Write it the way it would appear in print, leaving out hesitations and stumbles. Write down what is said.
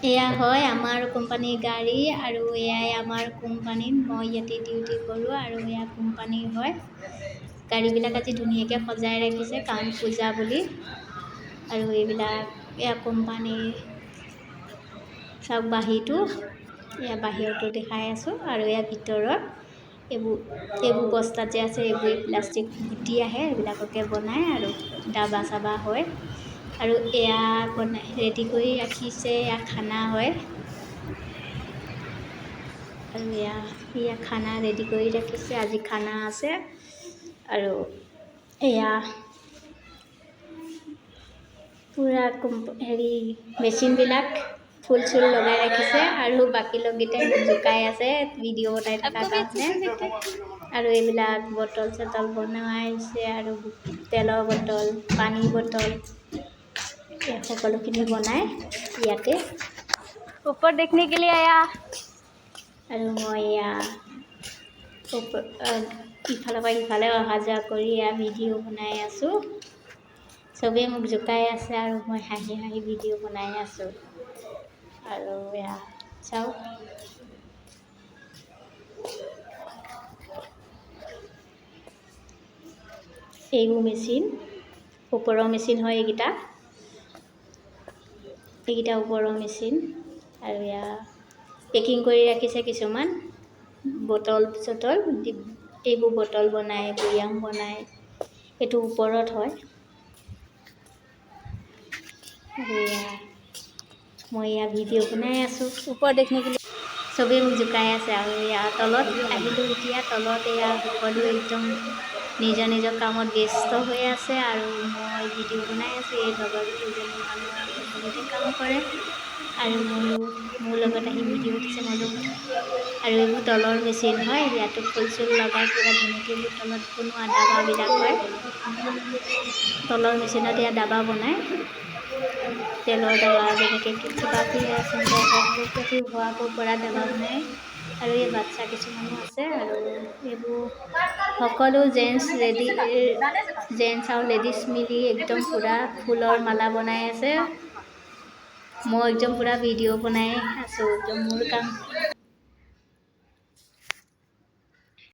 এয়া হয় আমাৰ কোম্পানীৰ গাড়ী আৰু এয়াই আমাৰ কোম্পানীত মই ইয়াতে ডিউটি কৰোঁ আৰু এয়া কোম্পানীৰ হয়। গাড়ীবিলাক আজি ধুনীয়াকৈ সজাই ৰাখিছে কাৰণ পূজা বুলি। আৰু এইবিলাক এয়া কোম্পানীৰ চাওক বাহিৰটো, এয়া বাহিৰতো দেখাই আছোঁ আৰু এয়া ভিতৰত এইবোৰ বস্তাত যে আছে এইবোৰ প্লাষ্টিক গুটি আহে, এইবিলাককে বনায় আৰু ডাবা চাবা হয়। আৰু এয়া বনাই ৰেডি কৰি ৰাখিছে, এয়া খানা হয়। আৰু এয়া খানা ৰেডি কৰি ৰাখিছে, আজি খানা আছে। আৰু এয়া পূৰা মেচিনবিলাক ফুল চুল লগাই ৰাখিছে আৰু বাকী লগকেইটাই মোক জোকাই আছে ভিডিঅ' বনাই থকাৰ কাৰণে। আৰু এইবিলাক বটল চটল বনাইছে আৰু তেলৰ বটল, পানীৰ বটল সকলোখিনি বনাই ইয়াতে ওপৰত দেখনে के लिए आया। আৰু মই এয়া ইফালৰ পৰা ইফালে অহা যোৱা কৰি এয়া ভিডিঅ' বনাই আছোঁ। চবেই মোক জোকাই আছে আৰু মই হাঁহি হাঁহি ভিডিঅ' বনাই আছোঁ। আৰু এয়া চাওক এইবোৰ মেচিন, ওপৰৰ মেচিন হয় এইকেইটা ওপৰৰ মেচিন। আৰু এয়া পেকিং কৰি ৰাখিছে কিছুমান বটল চটল, এইবোৰ বটল বনায়, বৈয়াম বনায়, এইটো ওপৰত হয়। আৰু মই এয়া ভিডিঅ' বনাই আছোঁ, ওপৰত দেখনে के लिए চবেই মোক জোকাই আছে। আৰু এয়া তলত আহিলোঁ, এতিয়া তলত এয়া সকলো একদম নিজৰ নিজৰ কামত ব্যস্ত হৈ আছে আৰু মই ভিডিঅ' বনাই আছোঁ। এই লগৰ কেইজনী মানুহ কোম্পানীতে কাম কৰে আৰু মোৰ লগত আহি ভিডিঅ' উঠিছে মই বোলো। আৰু এইবোৰ তলৰ মেচিন হয়, ইয়াতো ফুল চুল লগাই পূৰা ধুনীয়াকৈ এইবোৰ তলত বনোৱা ডাবাবিলাক হয়। তলৰ মেচিনত এয়া ডাবা বনায়, তেলৰ ডাবা যেনেকৈ কিবা ভৰাব পৰা ডাবা বনায়। আৰু এই বাচ্চা কিছুমানো আছে আৰু এইবোৰ সকলো জেণ্টছ আৰু লেডিজ মিলি একদম পূৰা ফুলৰ মালা বনাই আছে। মই একদম পূৰা ভিডিঅ' বনাই আছোঁ, একদম মোৰ কাম